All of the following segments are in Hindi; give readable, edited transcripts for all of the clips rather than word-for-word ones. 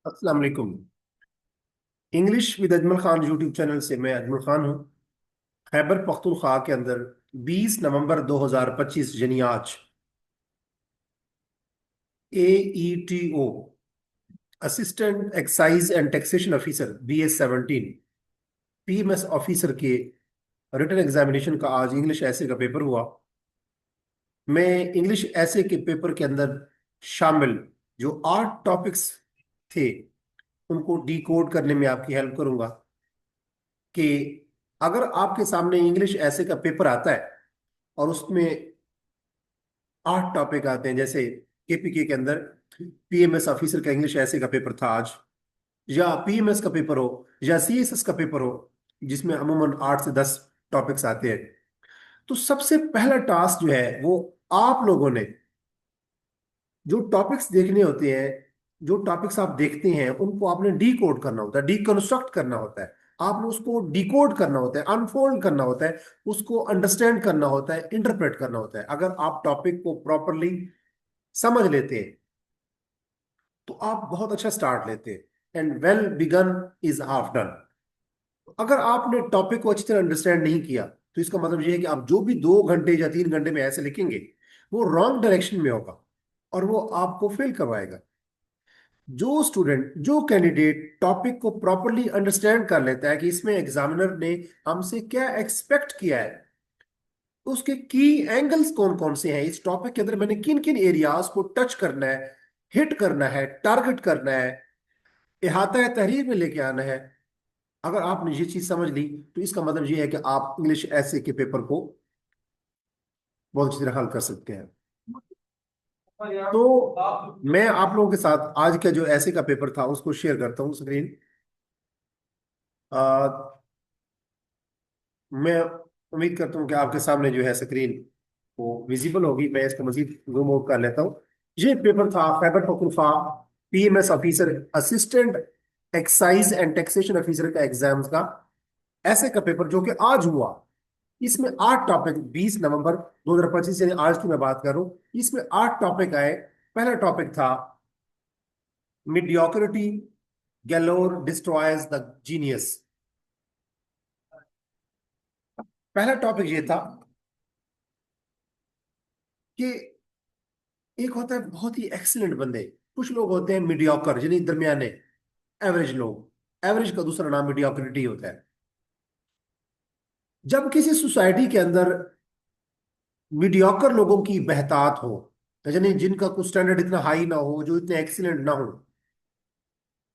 अस्सलाम वालेकुम। English with Ajmal Khan YouTube channel से मैं अजमल खान हूँ। खैबर पख्तूनख्वा के अंदर 20 नवंबर 2025 यानी आज AETO assistant excise and taxation officer BS-17 PMS officer के रिटन एग्जामिनेशन का आज इंग्लिश ऐसे का पेपर हुआ। मैं इंग्लिश ऐसे के पेपर के अंदर शामिल जो 8 टॉपिक्स थे उनको डिकोड करने में आपकी हेल्प करूंगा कि अगर आपके सामने इंग्लिश ऐसे का पेपर आता है और उसमें 8 टॉपिक आते हैं, जैसे KPK के अंदर PMS ऑफिसर का इंग्लिश ऐसे का पेपर था आज, या PMS का पेपर हो या CSS का पेपर हो जिसमें अमूमन 8 से 10 टॉपिक्स आते हैं, तो सबसे पहला टास्क जो है वो आप लोगों ने जो टॉपिक्स देखने होते हैं, जो टॉपिक्स आप देखते हैं उनको आपने डीकोड करना होता है, डीकंस्ट्रक्ट करना होता है। आपने उसको डिकोड करना होता है, अनफोल्ड करना होता है, उसको अंडरस्टैंड करना होता है, इंटरप्रेट करना होता है। अगर आप टॉपिक को प्रॉपरली समझ लेते हैं तो आप बहुत अच्छा स्टार्ट लेते हैं। And well begun is half done. अगर आपने टॉपिक को अच्छी तरह अंडरस्टैंड नहीं किया तो इसका मतलब यह है कि आप जो भी 2 घंटे या 3 घंटे में ऐसे लिखेंगे वो रॉन्ग डायरेक्शन में होगा और वो आपको फेल करवाएगा। जो स्टूडेंट, जो कैंडिडेट टॉपिक को प्रॉपरली अंडरस्टैंड कर लेता है कि इसमें एग्जामिनर ने हमसे क्या एक्सपेक्ट किया है, उसके की एंगल्स कौन कौन से हैं, इस टॉपिक के अंदर मैंने किन किन एरियाज को टच करना है, हिट करना है, टारगेट करना है, इहाता तहरीर में लेके आना है। अगर आपने ये चीज समझ ली तो इसका मतलब ये है कि आप इंग्लिश ऐसे के पेपर को बहुत अच्छी तरह हल कर सकते हैं। तो मैं आप लोगों के साथ आज का जो ऐसे का पेपर था उसको शेयर करता हूँ स्क्रीन। मैं उम्मीद करता हूँ कि आपके सामने जो है स्क्रीन वो विजिबल होगी। मैं इसको मजीद जूम आउट कर लेता हूँ। ये पेपर था Khyber Pakhtunkhwa PMS officer assistant excise and taxation officer का एग्जाम्स का ऐसे का पेपर जो कि आज हुआ। इसमें 8 टॉपिक, 20 नवंबर 2025 यानी आज की मैं बात कर रहा हूँ, इसमें 8 टॉपिक आए। पहला टॉपिक था mediocrity galore destroys the genius. पहला टॉपिक ये था कि एक होता है बहुत ही एक्सीलेंट बंदे, कुछ लोग होते हैं मीडियोकर यानी दरमियाने, एवरेज लोग। एवरेज का दूसरा नाम मीडियोक्रिटी होता है। जब किसी सोसाइटी के अंदर मीडियोकर लोगों की बहतात हो, यानी जिनका कुछ स्टैंडर्ड इतना हाई ना हो, जो इतने एक्सीलेंट ना हो,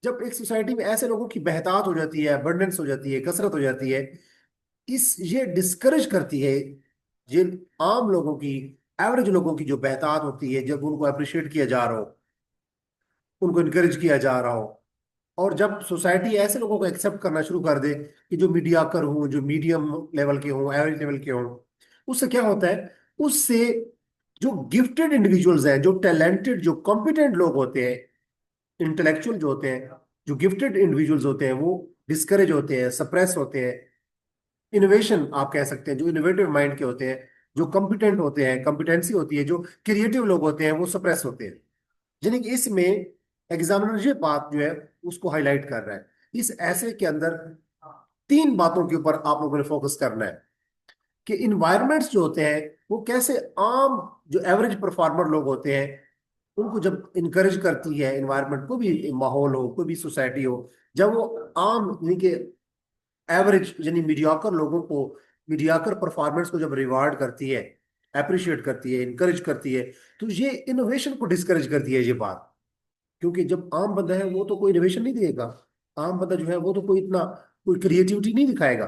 जब एक सोसाइटी में ऐसे लोगों की बहतात हो जाती है, अबंडेंस हो जाती है, कसरत हो जाती है, इस ये डिस्करेज करती है जिन आम लोगों की, एवरेज लोगों की जो बहतात होती है, जब उनको अप्रिशिएट किया जा रहा हो, उनको इनकरेज किया जा रहा हो। और जब सोसाइटी ऐसे लोगों को एक्सेप्ट करना शुरू कर दे कि जो मीडियाकर हों, जो मीडियम लेवल के हों, एवरेज लेवल के हों, उससे क्या होता है, उससे जो गिफ्टेड इंडिविजुअल्स हैं, जो टैलेंटेड, जो कॉम्पिटेंट लोग होते हैं, इंटेलेक्चुअल जो होते हैं, जो गिफ्टेड इंडिविजुअल्स होते हैं, वो डिस्करेज होते हैं, सप्रेस होते हैं। इनोवेशन आप कह सकते हैं, जो इनोवेटिव माइंड के होते हैं, जो कॉम्पिटेंट होते हैं, कॉम्पिटेंसी होती है, जो क्रिएटिव लोग होते हैं, वो सप्रेस होते हैं। यानी कि इसमें एग्जामिनर ये बात जो है उसको हाईलाइट कर रहा है। इस ऐसे के अंदर 3 बातों के ऊपर आप लोगों ने फोकस करना है कि इन्वायरमेंट्स जो होते हैं वो कैसे आम, जो एवरेज परफॉर्मर लोग होते हैं, उनको जब इनकरेज करती है इन्वायरमेंट, को भी माहौल हो, कोई भी सोसाइटी हो, जब वो आम यानी कि एवरेज यानी मीडियाकर लोगों को, मीडियाकर परफॉर्मेंस को जब रिवार्ड करती है, अप्रिशिएट करती है, इनकरेज करती है, तो ये इनोवेशन को डिस्करेज करती है ये बात। क्योंकि जब आम बंदा है वो तो कोई इनोवेशन नहीं देगा, आम बंदा जो है वो तो कोई इतना कोई क्रिएटिविटी नहीं दिखाएगा।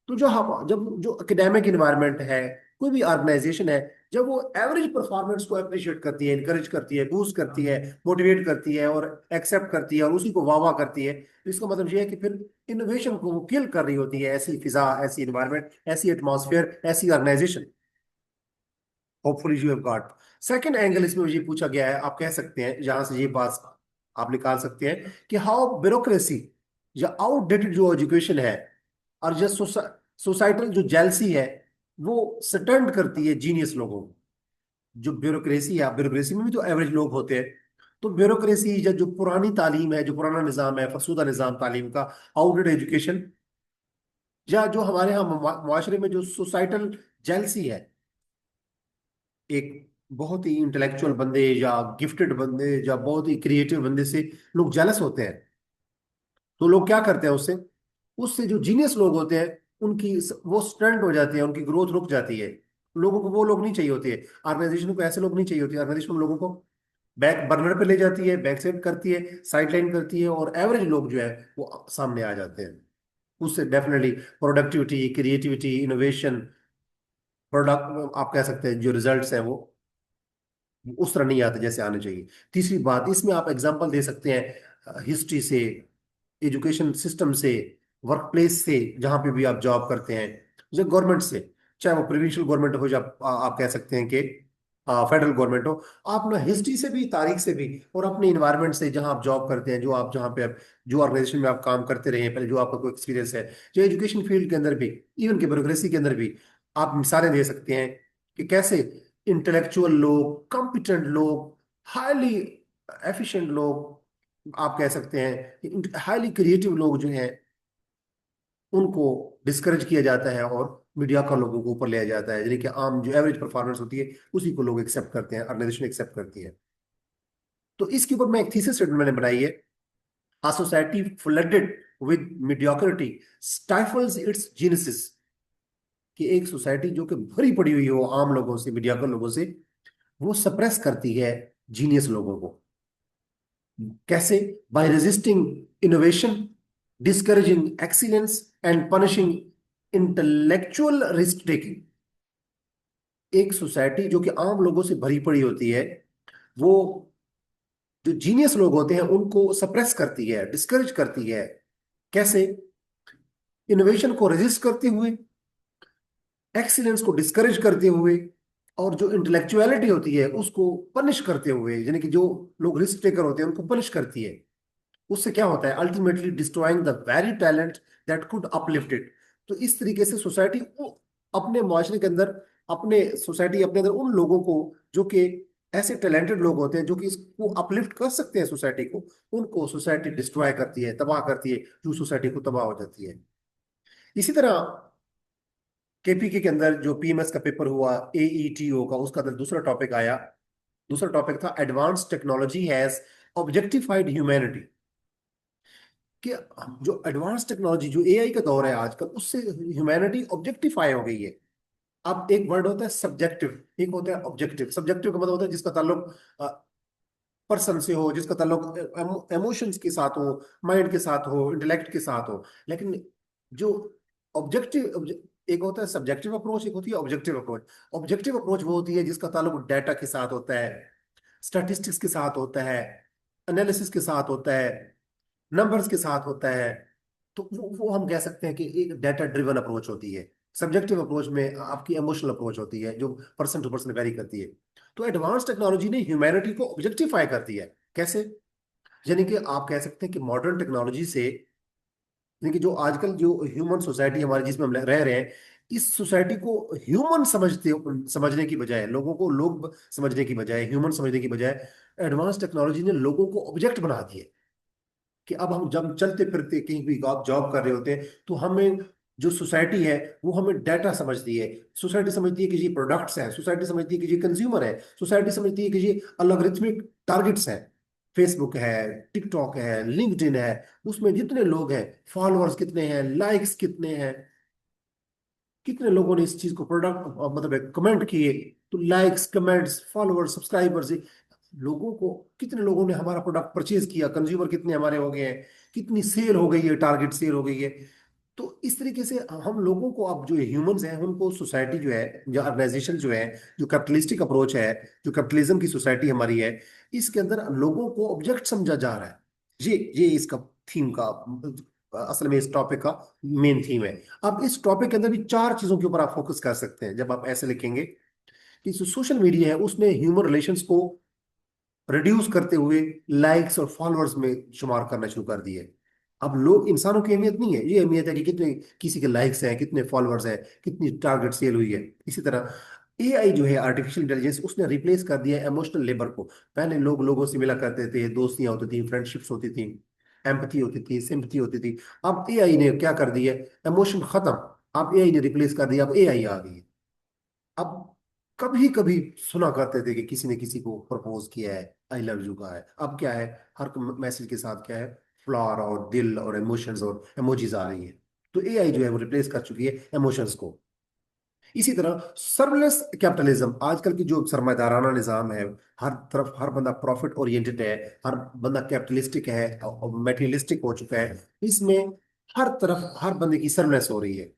तो जो हम, जब जो एकेडमिक इन्वायरमेंट है, कोई भी ऑर्गेनाइजेशन है, जब वो एवरेज परफॉर्मेंस को अप्रिशिएट करती है, इनकरेज करती है, बूस्ट करती है, मोटिवेट करती है और एक्सेप्ट करती है और उसी को वाह वाह करती है, तो इसका मतलब ये है कि फिर इनोवेशन को वो किल कर रही होती है ऐसी फिजा, ऐसी इन्वायरमेंट, ऐसी एटमॉस्फेयर, ऐसी organisation. Hopefully you have got. Second angle इसमें ये पूछा गया है, आप कह सकते हैं जहां से ये बात आप निकाल सकते हैं कि हाउ ब्यूरोक्रेसी या आउटडेटेड जो एजुकेशन है और जो सोसाइटल जो जेलसी है वो स्टंट करती है जीनियस लोगों को। जो ब्यूरोक्रेसी है, ब्यूरोक्रेसी में भी तो एवरेज लोग होते हैं, तो ब्यूरोक्रेसी या जो पुरानी तालीम है, जो पुराना निज़ाम है, फरसूदा निज़ाम तालीम का, आउटडेटेड एजुकेशन, या जो हमारे यहाँ मुआशरे में जो सोसाइटल जेलसी है, एक बहुत ही इंटेलेक्चुअल बंदे या गिफ्टेड बंदे या बहुत ही क्रिएटिव बंदे से लोग जेलस होते हैं। तो लोग क्या करते हैं उससे, उससे जो जीनियस लोग होते हैं उनकी वो स्टंट हो जाती है, उनकी ग्रोथ रुक जाती है। लोगों को वो लोग नहीं चाहिए होते हैं, ऑर्गेनाइजेशन को ऐसे लोग नहीं चाहिए होते, ऑर्गेनाइजेशन लोगों को बैक बर्नर पे ले जाती है, बैक सेट करती है, साइडलाइन करती है, और एवरेज लोग जो है वो सामने आ जाते हैं। उससे definitely productivity, creativity, innovation, product आप कह सकते हैं जो रिजल्ट्स हैं वो उस तरह नहीं आते जैसे आने चाहिए। तीसरी बात, इसमें आप एग्जांपल दे सकते हैं हिस्ट्री से, एजुकेशन सिस्टम से, वर्क प्लेस से, जहां पे भी आप जॉब करते हैं, जो गवर्नमेंट से, चाहे वो प्रोविंशियल गवर्नमेंट हो या आप कह सकते हैं कि फेडरल गवर्नमेंट हो। आप ना हिस्ट्री से भी, तारीख से भी, और अपने इन्वायरमेंट से जहां आप जॉब करते हैं, जो आप जहां पे आप जो ऑर्गेनाइजेशन में आप काम करते रहे हैं पहले, जो आपका कोई एक्सपीरियंस है, जो एजुकेशन फील्ड के अंदर भी, इवन के ब्यूरोक्रेसी के अंदर भी, आप मिसालें दे सकते हैं कि कैसे इंटेलेक्चुअल लोग, कॉम्पिटेंट लोग, हाईली एफिशिएंट लोग, आप कह सकते हैं हाईली क्रिएटिव लोग जो हैं, उनको डिस्करेज किया जाता है और मीडिया का लोगों को ऊपर लिया जाता है, यानी कि आम जो एवरेज परफॉर्मेंस होती है उसी को लोग एक्सेप्ट करते हैं, ऑर्गेनाइजेशन एक्सेप्ट करती है। तो इसके ऊपर मैं एक थीसिस स्टेटमेंट मैंने बनाई है, a society flooded with mediocrity stifles its genesis, कि एक सोसाइटी जो कि भरी पड़ी हुई हो आम लोगों से, मीडियाकर लोगों से, वो सप्रेस करती है जीनियस लोगों को। कैसे? By resisting innovation, discouraging excellence, and punishing intellectual risk taking. एक सोसाइटी जो कि आम लोगों से भरी पड़ी होती है, वो जो जीनियस लोग होते हैं उनको सप्रेस करती है, डिस्करेज करती है। कैसे? इनोवेशन को रेजिस्ट करते हुए, एक्सीलेंस को डिस्करेज करते हुए, और जो इंटेलेक्चुअलिटी होती है उसको पनिश करते हुए, यानी कि जो लोग रिस्क टेकर होते हैं उनको पनिश करती है। उससे क्या होता है? Ultimately destroying the very talent that could uplift it. तो इस तरीके से सोसाइटी अपने मुआशरे के अंदर, अपने सोसाइटी अपने अंदर उन लोगों को जो कि ऐसे टैलेंटेड लोग होते हैं जो कि इसको अपलिफ्ट कर सकते हैं सोसाइटी को, उनको सोसाइटी डिस्ट्रॉय करती है, तबाह करती है, जो सोसाइटी को तबाह हो जाती है। इसी तरह केपीके के अंदर जो पीएमएस का पेपर हुआ, एईटीओ का, उसका अंदर दूसरा टॉपिक आया। दूसरा टॉपिक था advance technology has objectified humanity, कि जो एडवांस टेक्नोलॉजी, जो एआई का दौर है आजकल, उससे ह्यूमैनिटी ऑब्जेक्टिफाई हो गई है। अब एक वर्ड होता है सब्जेक्टिव, एक होता है ऑब्जेक्टिव। सब्जेक्टिव का मतलब होता है जिसका ताल्लुक पर्सन से हो, जिसका ताल्लुक इमोशंस के साथ हो, माइंड के साथ हो, इंटेलेक्ट के साथ हो। लेकिन जो ऑब्जेक्टिव, एक होता है सब्जेक्टिव अप्रोच, एक होती है ऑब्जेक्टिव अप्रोच। ऑब्जेक्टिव अप्रोच वो होती है जिसका ताल्लुक डाटा के साथ होता है, स्टैटिस्टिक्स के साथ होता है, एनालिसिस के साथ होता है, नंबर्स के साथ होता है। तो वो हम कह सकते हैं कि एक डाटा ड्रिवन अप्रोच होती है। सब्जेक्टिव अप्रोच में आपकी इमोशनल अप्रोच होती है, जो पर्सन टू पर्सन वेरी करती है। तो एडवांस टेक्नोलॉजी ने ह्यूमैनिटी को ऑब्जेक्टिफाई कर दिया है। कैसे? यानी कि आप कह सकते हैं कि मॉडर्न टेक्नोलॉजी से, यानी कि जो आजकल जो ह्यूमन सोसाइटी हमारी जिसमें हम रह रहे हैं, इस सोसाइटी को ह्यूमन समझने की बजाय, लोगों को लोग समझने की बजाय, ह्यूमन समझने की बजाय, एडवांस टेक्नोलॉजी ने लोगों को ऑब्जेक्ट बना दिए। कि अब हम जब चलते फिरते कहीं भी आप जॉब कर रहे होते हैं, तो हमें जो सोसाइटी है वो हमें डाटा समझती है। सोसाइटी समझती है कि ये प्रोडक्ट्स हैं, सोसाइटी समझती है कि ये कंज्यूमर है, सोसाइटी समझती है कि ये अलगोरिथमिक टारगेट्स हैं। फेसबुक है, टिकटॉक है, लिंक्डइन है, उसमें जितने लोग हैं, फॉलोअर्स कितने हैं, लाइक्स कितने हैं, कितने लोगों ने इस चीज को प्रोडक्ट मतलब कमेंट किए, तो लाइक्स, कमेंट्स, फॉलोअर्स, सब्सक्राइबर्स, लोगों को, कितने लोगों ने हमारा प्रोडक्ट परचेज किया, कंज्यूमर कितने हमारे हो गए हैं, कितनी सेल हो गई है, टारगेट सेल हो गई है। तो इस तरीके से हम लोगों को, अब जो ह्यूमंस हैं उनको सोसाइटी जो है, या ऑर्गेनाइजेशन जो है, जो कैपिटलिस्टिक अप्रोच है, जो कैपिटलिज्म की सोसाइटी हमारी है, इसके अंदर लोगों को ऑब्जेक्ट समझा जा रहा है। ये इसका थीम का, असल में इस टॉपिक का मेन थीम है। अब इस टॉपिक के अंदर भी चार चीजों के ऊपर आप फोकस कर सकते हैं जब आप ऐसे लिखेंगे कि जो सोशल मीडिया है उसने ह्यूमन रिलेशंस को रिड्यूस करते हुए लाइक्स और फॉलोअर्स में शुमार करना शुरू कर दिए। अब लोग, इंसानों की अहमियत नहीं है, ये अहमियत है कि कितने किसी के लाइक्स हैं, कितने फॉलोअर्स हैं, कितनी टारगेट सेल हुई है। इसी तरह एआई जो है आर्टिफिशियल इंटेलिजेंस, उसने रिप्लेस कर दिया इमोशनल लेबर को। पहले लोग लोगों से मिला करते थे, दोस्तियां होती थी, फ्रेंडशिप्स होती थी, एम्पथी होती थी, सिंपथी होती थी। अब एआई ने क्या कर दिया, इमोशन खत्म। अब एआई ने रिप्लेस कर दिया, अब एआई आ गई है। अब कभी कभी सुना करते थे कि किसी ने किसी को प्रपोज किया है, आई लव यू का है, अब क्या है, हर मैसेज के साथ क्या है, फ्लावर और दिल और इमोशंस और इमोजीज आ रही है। तो एआई जो है वो रिप्लेस कर चुकी है इमोशंस को। इसी तरह सर्वलेस कैपिटलिज्म, आजकल की जो सरमायादाराना निजाम है, हर तरफ हर बंदा प्रॉफिट ओरिएंटेड है, हर बंदा कैपिटलिस्टिक है और मटेरियलिस्टिक हो चुका है। इसमें हर तरफ हर बंदे की सर्वलेस हो रही है,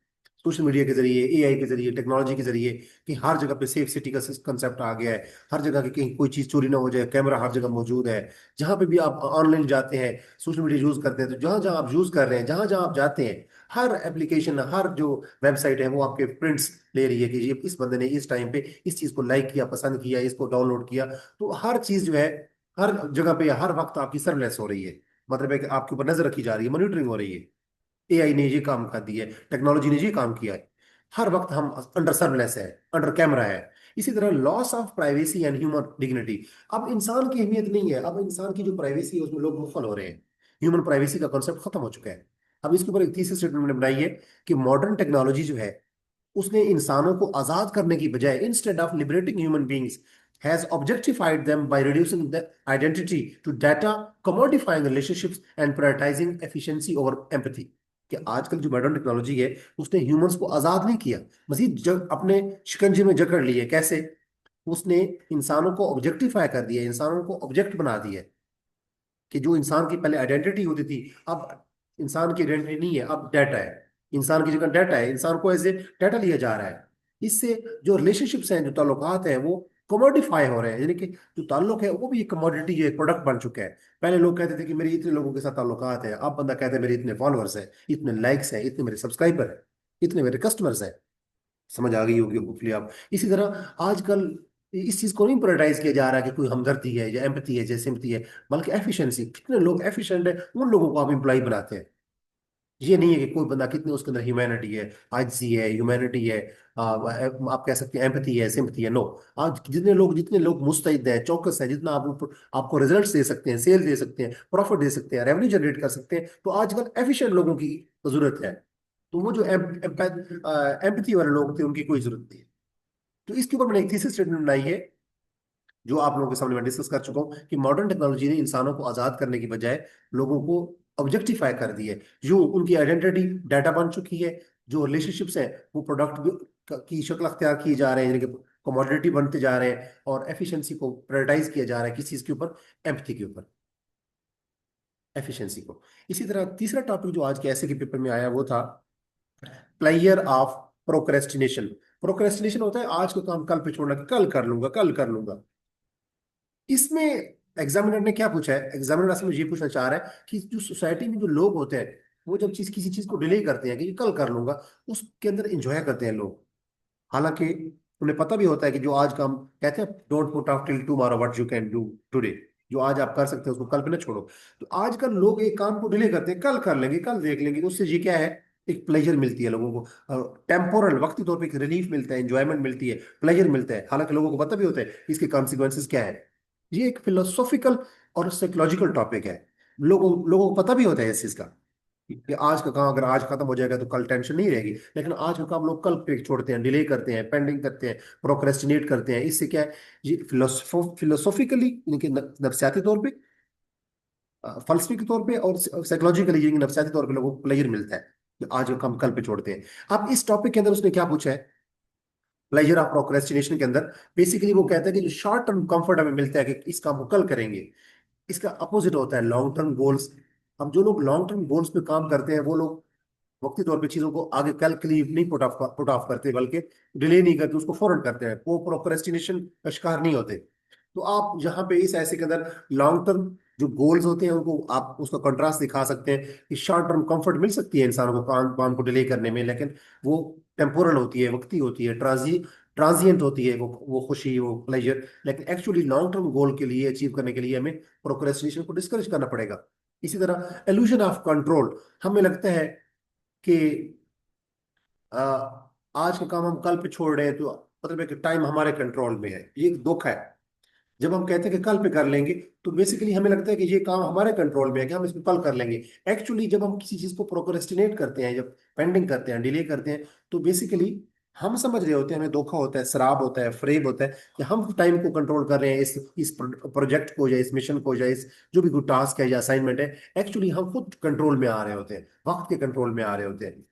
सोशल मीडिया के जरिए, एआई के जरिए, टेक्नोलॉजी के जरिए, कि हर जगह पे सेफ सिटी का कंसेप्ट आ गया है। हर जगह की कहीं कोई चीज चोरी ना हो जाए, कैमरा हर जगह मौजूद है। जहां पे भी आप ऑनलाइन जाते हैं, सोशल मीडिया यूज करते हैं, तो जहां जहां आप यूज कर रहे हैं, जहां जहां आप जाते हैं, हर एप्लीकेशन, हर जो वेबसाइट है वो आपके प्रिंट्स ले रही है कि ये इस बंदे ने इस टाइम पे इस चीज को लाइक किया, पसंद किया, इसको डाउनलोड किया। तो हर चीज जो है, हर जगह पे हर वक्त आपकी सर्वलेस हो रही है। मतलब है कि आपके ऊपर नजर रखी जा रही है, मॉनिटरिंग हो रही है। एआई ने ये काम कर दिया है, टेक्नोलॉजी ने ये काम किया है। हर वक्त हम अंडर सर्वलेस है, अंडर कैमरा है। इसी तरह loss of privacy and human dignity. अब इंसान की अहमियत नहीं है, अब इंसान की जो प्राइवेसी है उसमें लोग मुखल हो रहे हैं। ह्यूमन प्राइवेसी का कॉन्सेप्ट खत्म हो चुका है। अब इसके ऊपर एक तीसरी स्टेटमेंट मैंने बनाई है कि मॉडर्न टेक्नोलॉजी जो है उसने इंसानों को आजाद करने की बजाय, instead of liberating human beings, has objectified them by reducing the identity to data, commodifying relationships and prioritising efficiency over empathy. कि आजकल जो मॉडर्न टेक्नोलॉजी है उसने ह्यूमंस को आजाद नहीं किया, मजीद अपने शिकंजे में जकड़ लिए। कैसे? उसने इंसानों को ऑब्जेक्टिफाई कर दिया, इंसानों को ऑब्जेक्ट बना दिया। कि जो इंसान की पहले आइडेंटिटी होती थी, अब इंसान की आइडेंटिटी नहीं है, अब डाटा है। इंसान की जगह डाटा है, इंसान को ऐसे डाटा लिया जा रहा है। इससे जो रिलेशनशिप्स हैं, जो ताल्लुकात हैं, वो कमोडिफाई हो रहे हैं। यानी कि जो ताल्लुक है वो भी एक कमोडिटी, जो एक प्रोडक्ट बन चुका है। पहले लोग कहते थे कि मेरे इतने लोगों के साथ ताल्लुकात है, अब बंदा कहता है मेरे इतने फॉलोअर्स हैं, इतने लाइक्स हैं, इतने मेरे सब्सक्राइबर हैं, इतने मेरे कस्टमर्स हैं। समझ आ गई होगी होपफुली आप। इसी तरह आजकल इस चीज को नहीं प्रायोरिटाइज किया जा रहा है कि कोई हमदर्दी है या एम्पैथी है या सिंपैथी है, बल्कि एफिशिएंसी, कितने लोग एफिशिएंट है उन लोगों को आप एम्प्लॉय बनाते हैं। ये नहीं है कि कोई बंदा कितने उसके अंदर ह्यूमैनिटी है, आजिज़ी है, ह्यूमैनिटी है, आप कह सकते हैं एम्पैथी है, सिंपैथी है। नो। आज जितने लोग मुस्तैद हैं, चौकस हैं, जितना आप आपको रिजल्ट्स दे सकते हैं, सेल दे सकते हैं, प्रॉफिट दे सकते हैं, रेवेन्यू जनरेट कर सकते हैं, तो आजकल एफिशिएंट लोगों की जरूरत है। तो वो जो एम्पैथी वाले लोग थे उनकी कोई जरूरत नहीं है। तो इसके ऊपर मैंने एक थीसिस स्टेटमेंट बनाई है, जो आप लोगों के सामने मैं डिस्कस कर चुका हूं, कि मॉडर्न टेक्नोलॉजी ने इंसानों को आजाद करने की बजाय लोगों को ऑब्जेक्टिफाई कर दिया है। जो उनकी आइडेंटिटी डाटा बन चुकी है, जो रिलेशनशिप्स है वो प्रोडक्ट की शक्ल अख्तियार किए जा रहे हैं, यानी कि कमोडिटी बनते जा रहे हैं, और एफिशिएंसी को प्रायोरिटाइज किया जा रहा है किस चीज के ऊपर, एम्पैथी के ऊपर, एफिशिएंसी को। इसी तरह तीसरा टॉपिक जो आज के ऐसे के पेपर में आया वो था प्लेयर ऑफ प्रोक्रेस्टिनेशन। प्रोक्रेस्टिनेशन होता है आज का काम कल पे छोड़ना, कि कल कर लूंगा, कल कर लूंगा। इसमें एग्जामिनर ने क्या पूछा है, एग्जामिनर असल में ये पूछना चाह रहा है कि जो सोसाइटी में जो लोग होते हैं, वो जब किसी चीज को डिले करते हैं कि ये कल कर लूंगा, उसके अंदर इंजॉय करते हैं लोग। हालांकि उन्हें पता भी होता है कि जो आज काम, कहते हैं don't put off till tomorrow what you can do today. जो आज आप कर सकते हैं उसको कल पे ना छोड़ो। तो आजकल लोग एक काम को डिले करते हैं, कल कर लेंगे, कल देख लेंगे। तो उससे ये क्या है, एक प्लेजर मिलती है लोगों को, टेम्पोरल, वक्ती तौर पे एक रिलीफ मिलता है, इंजॉयमेंट मिलती है, प्लेजर मिलता है। हालांकि लोगों को पता भी होता है इसके कॉन्सिक्वेंसेस क्या है। ये एक फिलोसॉफिकल और साइकोलॉजिकल टॉपिक है। लोगों लोगों को पता भी होता है इस चीज का, कि आज का काम अगर आज खत्म हो जाएगा तो कल टेंशन नहीं रहेगी। लेकिन आज का काम लोग कल पे छोड़ते हैं, डिले करते हैं, पेंडिंग करते हैं, प्रोक्रेस्टिनेट करते हैं। इससे क्या है, ये फिलोसॉफिकली, नफ्सियाती तौर पे, फलसफी के तौर पे, और साइकोलॉजिकली, यानी नफ्सियाती तौर पे लोगों को प्लेजर मिलता है कि आज का काम कल पे छोड़ते हैं। अब इस टॉपिक के अंदर उसने क्या पूछा है, प्लेजर ऑफ प्रोक्रेस्टिनेशन के अंदर, बेसिकली वो कहता है कि जो शॉर्ट टर्म कंफर्ट हमें मिलता है कि इस काम को कल करेंगे, इसका अपोजिट होता है लॉन्ग टर्म गोल्स। अब जो लोग लॉन्ग टर्म गोल्स पे काम करते हैं, वो लोग वक्ती तौर पे चीजों को आगे कल के लिए नहीं पुट ऑफ करते, बल्कि डिले नहीं करते, उसको फौरन करते हैं, वो प्रोक्रेस्टिनेशन का शिकार नहीं होते। तो आप यहाँ पे इस ऐसे के अंदर लॉन्ग टर्म जो गोल्स होते हैं उनको आप उसका कंट्रास्ट दिखा सकते हैं, कि शॉर्ट टर्म कंफर्ट मिल सकती है इंसानों को काम काम को डिले करने में, लेकिन वो टेम्पोरल होती है, वक्ती होती है, ट्रांजिएंट होती है, वो खुशी, वो प्लेजर। लेकिन एक्चुअली लॉन्ग टर्म गोल के लिए अचीव करने के लिए हमें प्रोक्रेस्टिनेशन को डिस्करेज करना पड़ेगा। इसी तरह एल्यूजन ऑफ कंट्रोल, हमें लगता है कि आ, आज का काम हम कल पे छोड़ रहे हैं, तो मतलब है कि टाइम हमारे कंट्रोल में है, ये एक दुख है। जब हम कहते हैं कि कल पे कर लेंगे, तो बेसिकली हमें लगता है कि ये काम हमारे कंट्रोल में है कि हम इसको कल कर लेंगे। एक्चुअली जब हम किसी चीज को प्रोक्रेस्टिनेट करते हैं, जब पेंडिंग करते हैं, डिले करते हैं, तो बेसिकली हम समझ रहे होते हैं, हमें धोखा होता है, शराब होता है, फ्रेब होता है कि हम टाइम को कंट्रोल कर रहे हैं, इस प्रोजेक्ट को या इस मिशन को या इस जो भी कोई टास्क है या असाइनमेंट है। एक्चुअली हम खुद कंट्रोल में आ रहे होते हैं, वक्त के कंट्रोल में आ रहे होते हैं।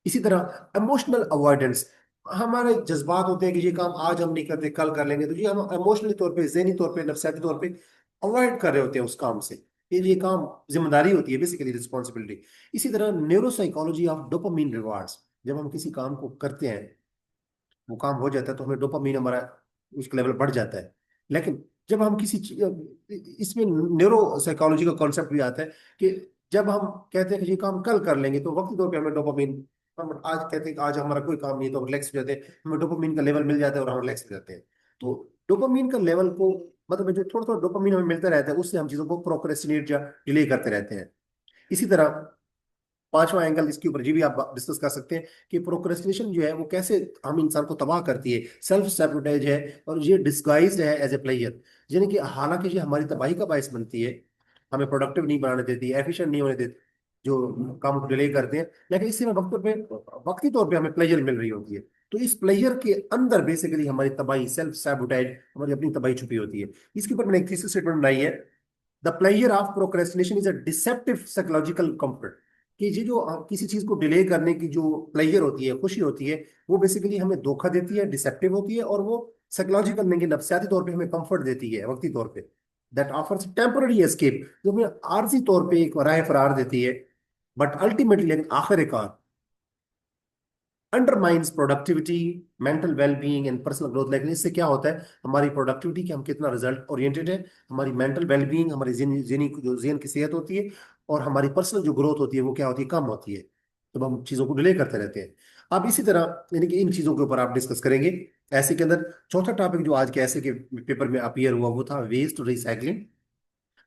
इसी तरह इमोशनल अवॉइडेंस, हमारे जज्बात होते हैं कि ये काम आज हम नहीं करते, कल कर लेंगे, तो ये हम इमोशनली तौर पे, ज़हनी तौर पे, नफसियाती तौर पे अवॉइड कर रहे होते हैं उस काम से। ये काम जिम्मेदारी होती है, बेसिकली रिस्पॉन्सिबिलिटी। इसी तरह neuro psychology of dopamine rewards, जब हम किसी काम को करते हैं, वो काम हो जाता है, तो हमें डोपामीन हमारा उसका लेवल बढ़ जाता है। लेकिन जब हम इसमें न्यूरो साइकोलॉजी का कॉन्सेप्ट भी आता है कि जब हम कहते हैं कि ये काम कल कर लेंगे, तो वक्ती तौर पे हमें डोपामीन, हम आज कहते हैं कि आज हमारा कोई काम नहीं है तो रिलैक्स हो जाते हैं, हमें डोपामीन का लेवल मिल जाता है और हम रिलैक्स हो जाते हैं। तो डोपामीन का लेवल को, मतलब जो थोड़ा थोड़ा डोपामीन हमें मिलता रहता है, उससे हम चीजों को प्रोक्रेस्टिनेट या डिले करते रहते हैं। इसी तरह पांचवा एंगल इसके ऊपर ये भी आप डिस्कस कर सकते हैं कि प्रोक्रेस्टिनेशन जो है वो कैसे हम इंसान को तबाह करती है, सेल्फ सैबोटेज है, और ये डिस्गाइज्ड है एज ए प्लेयर। यानी कि हालांकि ये हमारी तबाही का बायस बनती है, हमें प्रोडक्टिव नहीं बनाने देती, एफिशिएंट नहीं होने देती, जो काम को डिले करते हैं, लेकिन इससे वक्ती तौर पे हमें प्लेजर मिल रही होती है। तो इस प्लेजर के अंदर बेसिकली हमारी तबाही, सेल्फ सैबोटेज, हमारी अपनी तबाही छुपी होती है। इसके ऊपर मैंने एक थीसिस स्टेटमेंट बनाई है, the pleasure of procrastination is a deceptive psychological comfort. कि ये जो किसी चीज को डिले करने की जो प्लेजर होती है, खुशी होती है, वो बेसिकली हमें धोखा देती है, डिसेप्टिव होती है, और वो साइकोलॉजिकल नहीं, नफ्सियाती तौर पे हमें कंफर्ट देती है वक्ती तौर पे। दैट ऑफर्स टेम्पररी एस्केप, जो हमें आर्जी तौर पे एक राह फरार देती है, बट अल्टीमेटली, लेकिन आखिरकार undermines productivity, mental wellbeing and personal growth. लेकिन इससे क्या होता है, हमारी प्रोडक्टिविटी कि हम कितना रिजल्ट ओरिएंटेड है, हमारी मेंटल वेलबींग, हमारी जो जेहन की सेहत होती है, और हमारी पर्सनल जो ग्रोथ होती है वो क्या होती है, कम होती है। तो हम चीजों को डिले करते रहते हैं। अब इसी तरह यानी कि इन चीजों के ऊपर आप डिस्कस करेंगे। ऐसे के अंदर चौथा टॉपिक जो आज के ऐसे के पेपर में अपीयर हुआ, वो था waste recycling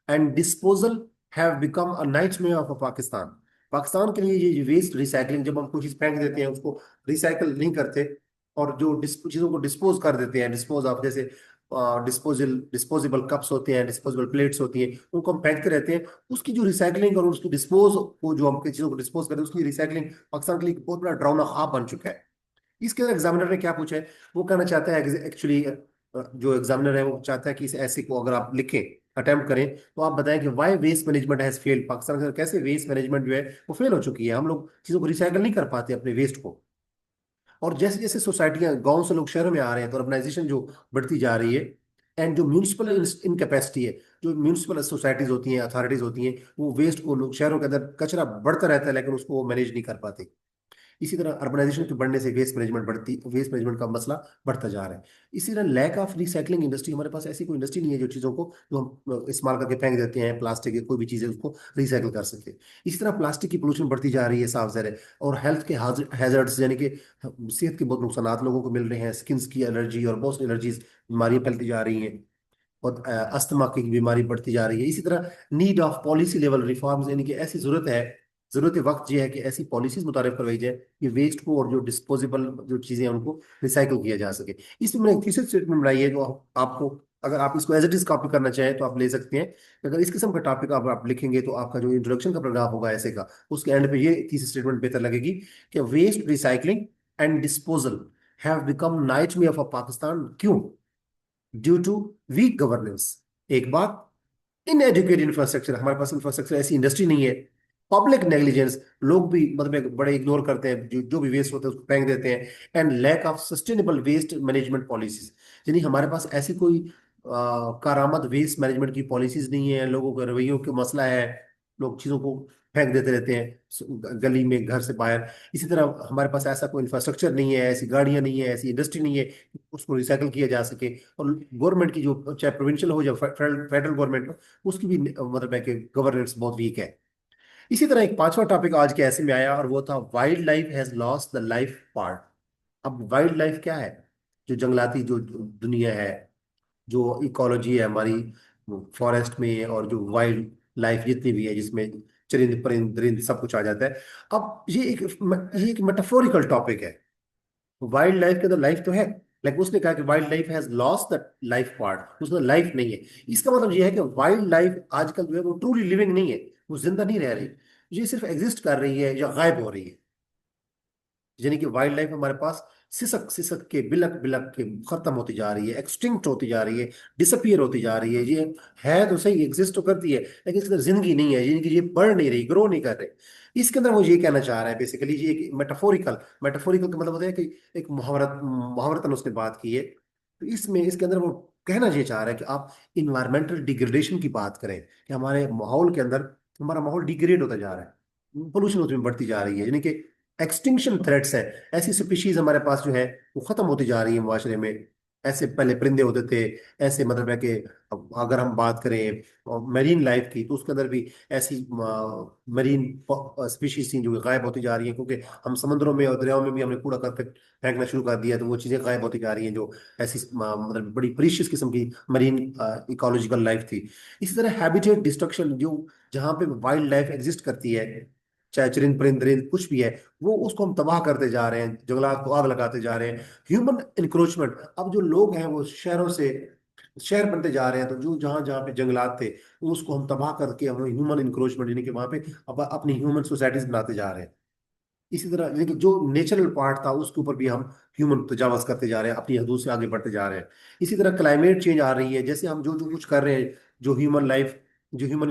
and disposal have become a nightmare of Pakistan. Pakistan के लिए ये वेस्ट रिसाइकलिंग, जब हम कोई चीज फेंक देते हैं, उसको रिसाइकल नहीं करते, और जो चीजों को डिस्पोज कर देते हैं, डिस्पोज ऑफ, जैसे डिस्पोजेबल कप्स होते हैं, डिस्पोजेबल प्लेट्स होती हैं, उनको हम फेंकते रहते हैं। उसकी जो रिसाइकलिंग और उसकी डिस्पोज को, जो हम चीजों को डिस्पोज करते हैं, उसकी रिसाइकलिंग पाकिस्तान के लिए एक बहुत बड़ा डरावना ख्वाब बन चुका है। इसके अंदर एग्जामिनर ने क्या पूछा है, वो कहना चाहता है एक्चुअली, जो एग्जामिनर है वो चाहता है कि इस ऐसे को अगर आप लिखें, अटेम्प्ट करें, तो आप बताएं कि why waste management has failed. Pakistan के अंदर कैसे वेस्ट मैनेजमेंट जो है वो फेल हो चुकी है, हम लोग चीजों को रिसाइकल नहीं कर पाते अपने वेस्ट को। और जैसे जैसे सोसाइटियां, गांव से लोग शहरों में आ रहे हैं, तो अर्बनाइजेशन जो बढ़ती जा रही है, एंड जो म्यूनिसिपल इनकैपेसिटी है, जो म्यूनिसिपल सोसाइटीज होती हैं, अथॉरिटीज होती हैं, वो वेस्ट को, लोग शहरों के अंदर कचरा बढ़ता रहता है, लेकिन उसको वो मैनेज नहीं कर पाते। इसी तरह अर्बनाइजेशन के बढ़ने से वेस्ट मैनेजमेंट का मसला बढ़ता जा रहा है। इसी तरह लैक ऑफ रिसाइकलिंग इंडस्ट्री, हमारे पास ऐसी कोई इंडस्ट्री नहीं है जो चीज़ों को, जो हम इस्तेमाल करके फेंक देते हैं, प्लास्टिक या कोई भी चीज़ है, उसको रिसाइकल कर सकते हैं। इसी तरह प्लास्टिक की पोल्यूशन बढ़ती जा रही है, साफ ज़ाहिर है। और हेल्थ के हैजर्ड्स, यानी कि सेहत के बहुत नुकसान लोगों को मिल रहे हैं, स्किन की एलर्जी और बहुत सी एलर्जीज, बीमारियां फैलती जा रही हैं, और अस्थमा की बीमारी बढ़ती जा रही है। इसी तरह need of policy level reforms, यानी कि ऐसी जरूरत वक्त ये है कि ऐसी पॉलिसीज मुतारिफ करवाई जाए कि वेस्ट को और जो डिस्पोजेबल जो चीजें हैं उनको रिसाइकल किया जा सके। इसमें मैंने एक थीसिस स्टेटमेंट बनाई है, जो आपको, अगर आप इसको एज इट इज कॉपी करना चाहें तो आप ले सकते हैं। अगर इस किस्म का टॉपिक आप लिखेंगे, तो आपका जो इंट्रोडक्शन का पैराग्राफ होगा ऐसे का, उसके एंड पे ये थीसिस स्टेटमेंट बेहतर लगेगी कि waste recycling and disposal have become nightmare of Pakistan. क्यों? ड्यू टू वीक गवर्नेंस, एक बात, इनएजुकेटेड इंफ्रास्ट्रक्चर, हमारे पास इंफ्रास्ट्रक्चर, ऐसी इंडस्ट्री नहीं है, पब्लिक नेग्लिजेंस, लोग भी मतलब बड़े इग्नोर करते हैं, जो भी वेस्ट होता है उसको फेंक देते हैं, and lack of sustainable waste management policies. यानी हमारे पास ऐसी कोई कारामद वेस्ट मैनेजमेंट की पॉलिसीज नहीं है, लोगों के रवैयों का मसला है, लोग चीज़ों को फेंक देते रहते हैं गली में, घर से बाहर। इसी तरह हमारे पास ऐसा कोई इंफ्रास्ट्रक्चर नहीं है, ऐसी गाड़ियां नहीं है, ऐसी इंडस्ट्री नहीं है कि उसको रिसाइकल किया जा सके। और गवर्नमेंट की जो, चाहे प्रोविंशियल हो या फेडरल गवर्नमेंट हो, उसकी भी मतलब है कि गवर्नेंस बहुत वीक है। इसी तरह एक पांचवा टॉपिक आज के ऐसे में आया, और वो था wild life has lost the life part. अब वाइल्ड लाइफ क्या है? जो जंगलाती जो दुनिया है, जो इकोलॉजी है हमारी, फॉरेस्ट में, और जो वाइल्ड लाइफ जितनी भी है, जिसमें चरिंद परिंद दरिंद सब कुछ आ जाता है। अब ये एक मेटाफोरिकल टॉपिक है। वाइल्ड लाइफ के अंदर लाइफ तो है, लाइक उसने कहा कि wild life has lost the life part, उसमें लाइफ नहीं है। इसका मतलब यह है कि वाइल्ड लाइफ आजकल जो है वो ट्रूली लिविंग नहीं है, वो जिंदा नहीं रह रही, ये सिर्फ एग्जिस्ट कर रही है या गायब हो रही है। यानी कि वाइल्ड लाइफ हमारे पास सिसक सिसक के, बिलक बिलक के खत्म होती जा रही है, एक्सटिंक्ट होती जा रही है, डिसअपियर होती जा रही है। ये है तो सही, एग्जिस्ट तो करती है, लेकिन इसके अंदर जिंदगी नहीं है, यानी कि ये बढ़ नहीं रही, ग्रो नहीं कर रही। इसके अंदर वो ये कहना चाह रहा है बेसिकली, ये एक मेटाफोरिकल, मेटाफोरिकल का मतलब होता है कि एक मुहावरत, मुहावरतन उसने बात की है। तो इसमें इसके अंदर वो कहना ये चाह रहा है कि आप इन्वायरमेंटल डिग्रेडेशन की बात करें, कि हमारे माहौल के अंदर हमारा माहौल डिग्रेड होता जा रहा है, पोल्यूशन उसमें बढ़ती जा रही है, यानी कि एक्सटिंक्शन थ्रेट्स है। ऐसी स्पीशीज हमारे पास जो है वो खत्म होती जा रही है मुआशरे में। ऐसे पहले परिंदे होते थे, ऐसे मतलब है कि अगर हम बात करें मरीन लाइफ की, तो उसके अंदर भी ऐसी मरीन स्पीशीज थी जो गायब होती जा रही है, क्योंकि हम समुद्रों में और दरियाओं में भी हमने कूड़ा करकट फेंकना शुरू कर दिया, तो वो चीजें गायब होती जा रही हैं, जो ऐसी मतलब बड़ी प्रीशियस किस्म की मरीन इकोलॉजिकल लाइफ थी। इसी तरह हैबिटेट डिस्ट्रक्शन, जो जहाँ पे वाइल्ड लाइफ एग्जिस्ट करती है, चाहे चरिंद परिंद कुछ भी है, वो उसको हम तबाह करते जा रहे हैं, जंगलात को आग लगाते जा रहे हैं। ह्यूमन इंक्रोचमेंट, अब जो लोग हैं वो शहरों से शहर बनते जा रहे हैं, तो जो जहां जहां पे जंगलात थे उसको हम तबाह करके हम ह्यूमन इंक्रोचमेंट, यानी कि वहां पे अब अपनी ह्यूमन सोसाइटीज बनाते जा रहे हैं। इसी तरह यानी कि जो नेचुरल पार्ट था उसके ऊपर भी हम ह्यूमन तजावज करते जा रहे हैं, अपनी हदूद से आगे बढ़ते जा रहे हैं। इसी तरह क्लाइमेट चेंज आ रही है, जैसे हम जो जो कुछ कर रहे हैं, जो ह्यूमन लाइफ, जो ह्यूमन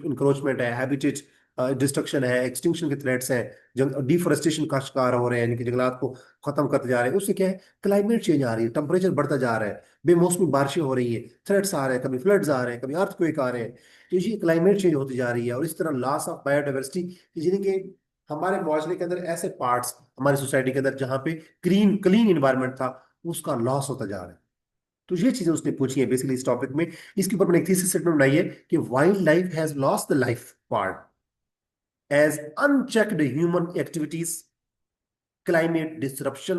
इंक्रोचमेंट है, हैबिटेट डिस्ट्रक्शन है, एक्सटिंक्शन के थ्रेट्स हैं, डिफोरेस्टेशन का शिकार हो रहे हैं, यानी कि जंगलात को खत्म करते जा रहे हैं, उससे क्या है, क्लाइमेट चेंज आ रही है, टेम्परेचर बढ़ता जा रहा है, बेमौसमी बारिशें हो रही है, थ्रेट्स आ रहे हैं, कभी फ्लड्स आ रहे हैं, कभी अर्थक्वेक आ रहे हैं। तो ये क्लाइमेट चेंज होती जा रही है। और इस तरह लॉस ऑफ बायोडाइवर्सिटी, यानी कि हमारे मुआशरे के अंदर ऐसे पार्ट्स, हमारी सोसाइटी के अंदर जहाँ पे क्लीन क्लीन इन्वायरमेंट था, उसका लॉस होता जा रहा है। तो ये चीजें उसने पूछी है बेसिकली इस टॉपिक में। इसके ऊपर मैंने एक थीसिस स्टेटमेंट बनाई है कि wild life has lost the life part as unchecked human activities, climate disruption,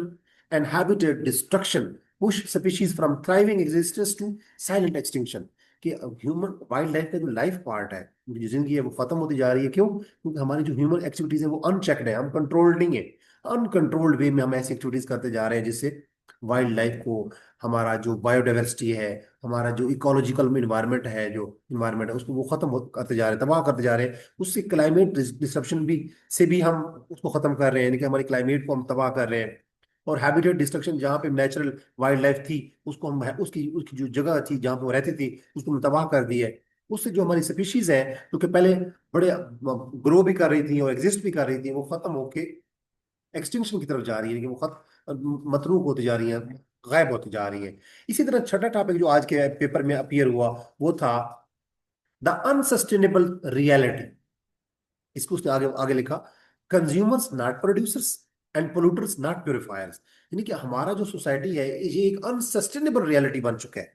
and habitat destruction push species from thriving existence to silent extinction। कि ह्यूमन वाइल्ड लाइफ का जो लाइफ पार्ट है, जो जिंदगी है, वो खत्म होती जा रही है। क्यों? क्योंकि हमारी जो ह्यूमन एक्टिविटीज है वो अनचेक्ड है, हम कंट्रोल्ड नहीं है। अनकंट्रोल्ड वे में हम ऐसी एक्टिविटीज करते जा रहे हैं जिससे वाइल्ड लाइफ को, हमारा जो बायोडाइवर्सिटी है, हमारा जो इकोलॉजिकल इन्वायरमेंट है, जो इन्वायरमेंट है उसको वो करते जा रहे हैं, तबाह करते जा रहे हैं। उससे क्लाइमेट डिस्ट्रप्शन भी से भी हम उसको खत्म कर रहे हैं, यानी कि हमारी क्लाइमेट को हम तबाह कर रहे हैं। और हैबिटेट डिस्ट्रक्शन, जहाँ पे नेचुरल वाइल्ड लाइफ थी, उसको हम उसकी उसकी जो जगह थी जहाँ पे वो रहती थी, उसको हम तबाह कर दी है। उससे जो हमारी स्पीशीज है, जो कि पहले बड़े ग्रो भी कर रही थी और एग्जिस्ट भी कर रही थी, वो खत्म होके एक्सटिंक्शन की तरफ जा रही है, कि वो खत्म मतरूक होती जा रही है, गायब होती जा रही है। इसी तरह छठा टॉपिक जो आज के पेपर में अपीयर हुआ, वो था द अनसस्टेनेबल रियलिटी। इसको उसने आगे आगे लिखा, consumers not producers and polluters not purifiers. यानी कि हमारा जो सोसाइटी है ये एक अनसस्टेनेबल रियलिटी बन चुका है।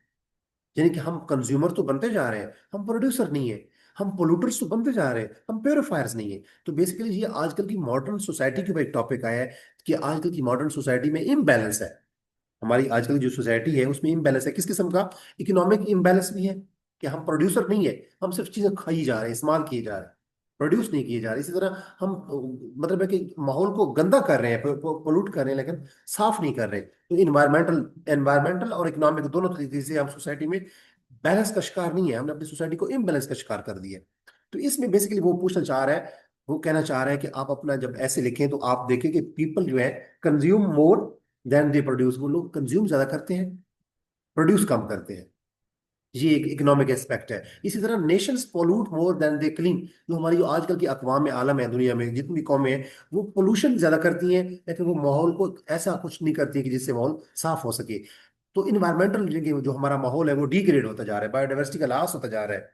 यानी कि हम कंज्यूमर तो बनते जा रहे हैं, हम प्रोड्यूसर नहीं है। हम पोल्यूटर्स तो बनते जा रहे हैं, हम प्योरीफायर्स नहीं है। तो बेसिकली ये आजकल की मॉडर्न सोसाइटी के ऊपर एक टॉपिक आया है, कि आजकल की मॉडर्न सोसाइटी में इम्बैलेंस है। हमारी आजकल की जो सोसाइटी है उसमें इम्बैलेंस है। किस किस्म का? इकोनॉमिक इम्बैलेंस भी है, कि हम प्रोड्यूसर नहीं है, हम सिर्फ चीजें खाई जा रहे हैं, इस्तेमाल किए जा रहे हैं, प्रोड्यूस नहीं किए जा रहे। इसी तरह हम मतलब है कि माहौल को गंदा कर रहे हैं, पोल्यूट कर रहे हैं, लेकिन साफ नहीं कर रहे। तो एनवायरमेंटल और इकोनॉमिक दोनों तरीके से हम सोसाइटी में बैलेंस का शिकार नहीं है, हमने अपनी सोसाइटी को इम्बैलेंस का शिकार कर दिया है। तो इसमें बेसिकली वो पूछना चाह रहा है, वो कहना चाह रहा है कि आप अपना जब ऐसे लिखें तो आप देखें कि पीपल जो है consume more than they produce. वो लोग कंज्यूम ज्यादा करते हैं, प्रोड्यूस कम करते हैं। ये एक इकोनॉमिक एस्पेक्ट है। इसी तरह nations pollute more than they clean. जो हमारी जो आजकल की अकवाम आलम है, दुनिया में जितनी भी कौमें हैं, वो पोल्यूशन ज्यादा करती हैं, लेकिन वो माहौल को ऐसा कुछ नहीं करती कि जिससे माहौल साफ हो सके। तो इन्वायरमेंटल जो हमारा माहौल है वो डिग्रेड होता जा रहा है, बायोडाइवर्सिटी का लॉस होता जा रहा है।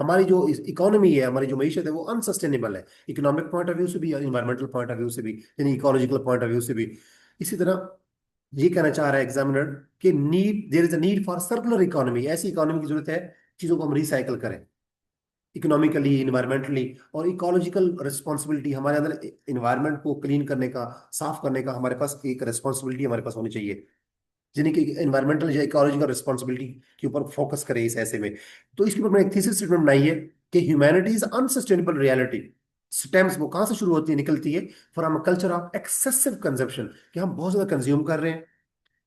हमारी जो इकोनॉमी है, हमारी जो मीशत है, वो अनसस्टेनेबल है, इकोनॉमिक पॉइंट ऑफ व्यू से भी और इन्वायरमेंटल पॉइंट ऑफ व्यू से भी, यानी इकोलॉजिकल पॉइंट ऑफ व्यू से भी। इसी तरह ये कहना चाह रहा है एग्जामिनर कि there is a need for circular economy. ऐसी इकोनॉमी की जरूरत है, चीजों को हम रिसाइकल करें, इकोनॉमिकली, इन्वायरमेंटली और इकोलॉजिकल रिस्पॉन्सिबिलिटी। हमारे अंदर इन्वायरमेंट को क्लीन करने का, साफ करने का हमारे पास एक रिस्पॉन्सिबिलिटी हमारे पास होनी चाहिए, यानी कि इन्वायरमेंटल या इकोलॉजिकल रिस्पॉन्सिबिलिटी के ऊपर फोकस करें इस ऐसे में। तो इसके ऊपर मैंने एक थीसिस स्टेटमेंट बनाई है कि humanity is unsustainable reality stems, वो कहाँ से शुरू होती है, निकलती है from culture of excessive consumption, कि हम बहुत ज्यादा कंज्यूम कर रहे हैं,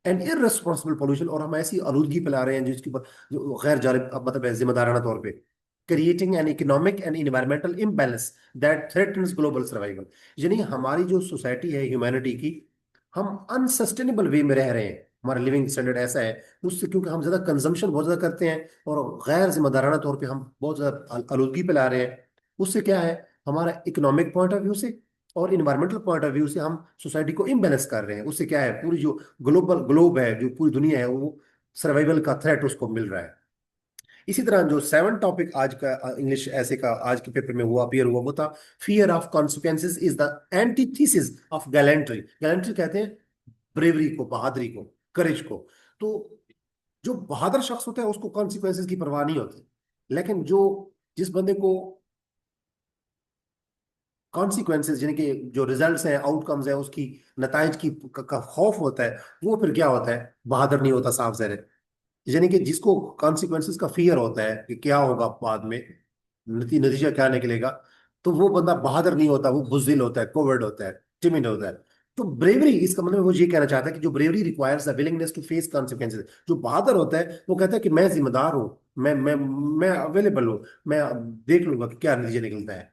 एंड इररेस्पॉन्सिबल पोल्यूशन, और हम ऐसी आलूदगी फैला रहे हैं जिसके ऊपर जो गैर जानिब मतलब है जिम्मेदाराना तौर पे, creating an economic and environmental imbalance that threatens global survival. यानी हमारी जो सोसाइटी है ह्यूमैनिटी की, हम अनसस्टेनेबल वे में रह रहे हैं, हमारा लिविंग स्टैंडर्ड ऐसा है उससे, क्योंकि हम ज्यादा कंजम्पशन बहुत ज्यादा करते हैं और गैर जिम्मेदाराना तौर पे हम बहुत ज्यादा आलूदगी फैला रहे हैं। उससे क्या है, हमारा इकोनॉमिक पॉइंट ऑफ व्यू से और इन्वायरमेंटल पॉइंट ऑफ व्यू से हम सोसाइटी को इम्बेलेंस कर रहे हैं। उससे क्या है, पूरी जो ग्लोब है, जो पूरी दुनिया है, वो सर्वाइवल का थ्रेट उसको मिल रहा है। इसी तरह जो सेवन टॉपिक आज का इंग्लिश ऐसे का आज के पेपर में हुआ अपीयर हुआ, वो था fear of consequences is the antithesis of gallantry. Gallantry कहते हैं ब्रेवरी को, बहादुरी को, करेज को। तो जो बहादुर शख्स होता है उसको कॉन्सिक्वेंसेज की परवाह नहीं होती, लेकिन जो जिस बंदे को कॉन्सिक्वेंसेज यानी कि जो रिजल्ट्स हैं, आउटकम्स है, उसकी नताइज की का खौफ होता है, वो फिर क्या होता है, बहादुर नहीं होता, साफ ज़ाहिर है। यानी कि जिसको कॉन्सिक्वेंसेस का फियर होता है कि क्या होगा बाद में, नतीजा क्या निकलेगा, तो वो बंदा बहादुर नहीं होता, वो बुज़दिल होता है, कोवर्ड होता है, टिमिड होता है। तो ब्रेवरी, इसका मतलब वो ये कहना चाहता है कि जो bravery requires a willingness to face consequences, जो बहादुर होता है वो कहता है कि मैं जिम्मेदार हूँ, मैं अवेलेबल हूँ, मैं देख लूंगा कि क्या नतीजा निकलता है,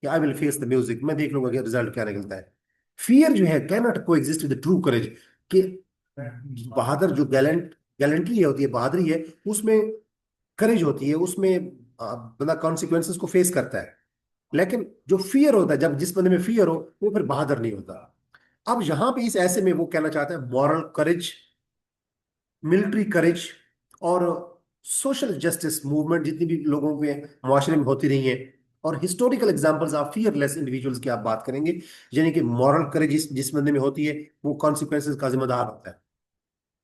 कि I will face the music, मैं देख लूंगा कि रिजल्ट क्या निकलता है। फियर जो है कैन नॉट को एग्जिस्ट विद ट्रू करेज, कि बहादुर जो गैलेंट्री होती है, बहादुरी है, उसमें करेज होती है, उसमें बंदा कॉन्सिक्वेंसेस को फेस करता है। लेकिन जो फियर होता है, जब जिस बंदे में फियर हो, वो फिर बहादुर नहीं होता। अब यहां पे इस ऐसे में वो कहना चाहता है मॉरल करेज, मिलिट्री करेज और सोशल जस्टिस मूवमेंट जितनी भी लोगों के मुआशरे में होती रही है, और historical examples of fearless individuals की आप बात करेंगे। यानी कि मॉरल करेज जिस बंदे में होती है, वो कॉन्सिक्वेंसेस का जिम्मेदार होता है।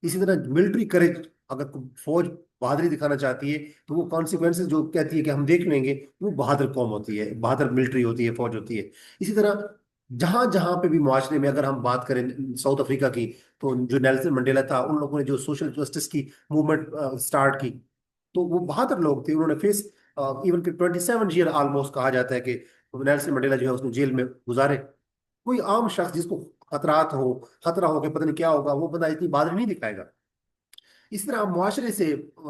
इसी तरह मिलिट्री करेज, अगर फौज बहादुरी दिखाना चाहती है, तो वो कॉन्सिक्वेंसेज जो कहती है कि हम देख लेंगे, वो बहादुर कौम होती है, बहादुर मिलिट्री होती है, फौज होती है। इसी तरह जहां जहां पे भी मुआशरे में, अगर हम बात करें साउथ अफ्रीका की, तो जो नेल्सन मंडेला था, उन लोगों ने जो सोशल जस्टिस की मूवमेंट स्टार्ट की, तो वो बहादुर लोग थे, उन्होंने फेस इवन कि 27 ईयर ऑलमोस्ट कहा जाता है कि नेल्सन मंडेला जो है उसने जेल में गुजारे। कोई आम शख्स जिसको खतरात हो, खतरा हो कि पता नहीं क्या होगा, वो बंदा इतनी बहादुरी नहीं दिखाएगा। इस तरह आप मुआशरे से,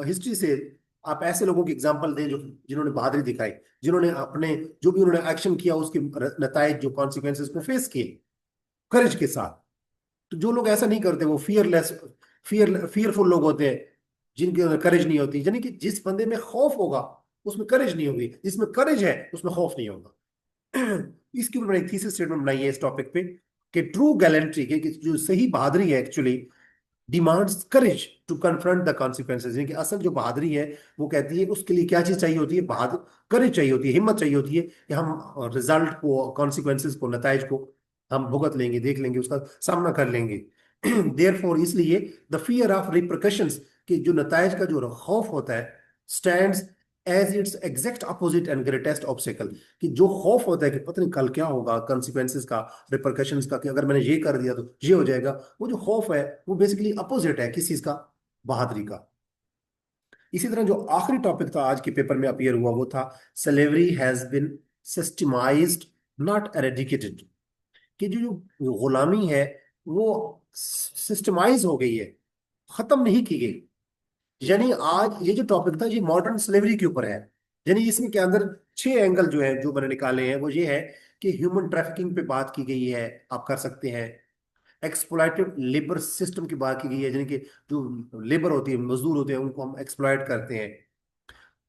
हिस्ट्री से आप ऐसे लोगों की एग्जांपल दें जो जिन्होंने बहादुरी दिखाई, जिन्होंने अपने जो भी उन्होंने एक्शन किया उसके नतायज जो कॉन्सिक्वेंसेस को फेस किए करेज के साथ। तो जो लोग ऐसा नहीं करते वो फियरफुल लोग होते हैं, जिनके अंदर करेज नहीं होती। यानी कि जिस बंदे में खौफ होगा उसमें करेज नहीं होगी, जिसमें करेज है उसमें खौफ नहीं होगा। इसके ऊपर मैंने एक थीसिस स्टेटमेंट बनाई है इस टॉपिक पे, कि ट्रू गैलेंट्री के कि जो सही बहादुरी है actually demands courage to confront the consequences. यानी कि असल जो बहादुरी है वो कहती है उसके लिए क्या चीज चाहिए होती है, बहादुर करेज चाहिए होती है, हिम्मत चाहिए होती है कि हम रिजल्ट को, कॉन्सिक्वेंसेज को, नताइज को हम भुगत लेंगे, देख लेंगे, उसका सामना कर लेंगे। देयरफॉर इसलिए द फियर ऑफ रिpercussions, कि जो नताइज का जो खौफ होता है, stands as its exact opposite and greatest obstacle. कि जो खौफ होता है कि पता नहीं कल क्या होगा, कॉन्सिक्वेंसेज का, रिpercussions का, कि अगर मैंने ये कर दिया तो ये हो जाएगा, वो जो खौफ है वो बेसिकली अपोजिट है किस चीज का, बहादुरी का। इसी तरह जो आखिरी टॉपिक था आज के पेपर में अपीयर हुआ, वो था slavery has been systemised not eradicated. कि जो गुलामी है वो सिस्टमाइज हो गई है, खत्म नहीं की गई। यानी आज ये जो टॉपिक था ये मॉडर्न स्लेवरी के ऊपर है। यानी इसमें के अंदर 6 एंगल जो है, जो मैंने निकाले हैं, वो ये है कि ह्यूमन ट्रैफिकिंग पे बात की गई है, आप कर सकते हैं। एक्सप्लॉइटिव लेबर सिस्टम की बात की गई है, यानी कि जो लेबर होती है, मजदूर होते हैं, उनको हम एक्सप्लॉइट करते हैं।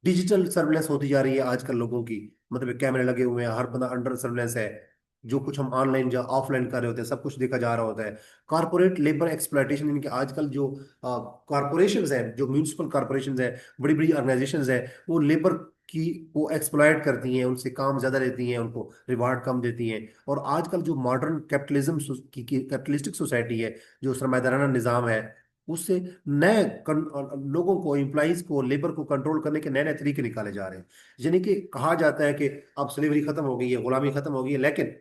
डिजिटल सर्विलेंस होती जा रही है आजकल लोगों की, मतलब कैमरे लगे हुए हैं, हर बंदा अंडर सर्विलेंस है। जो कुछ हम ऑनलाइन या ऑफलाइन कर रहे होते हैं सब कुछ देखा जा रहा होता है। कॉर्पोरेट लेबर एक्सप्लॉइटेशन, यानी कि आजकल जो कॉर्पोरेशंस हैं, जो म्यूनिसिपल कॉर्पोरेशंस हैं, बड़ी बड़ी ऑर्गेनाइजेशंस हैं, वो लेबर की को एक्सप्लॉइट करती हैं, उनसे काम ज्यादा लेती हैं, उनको रिवार्ड कम देती हैं। और आजकल जो मॉडर्न कैपिटलिज्म की कैपिटलिस्टिक सोसाइटी है, जो सरमायादाराना निज़ाम है, उससे नए लोगों को, एम्प्लॉइज को, लेबर को कंट्रोल करने के नए नए तरीके निकाले जा रहे हैं। यानी कि कहा जाता है कि अब स्लेवरी खत्म हो गई है, गुलामी खत्म हो गई है, लेकिन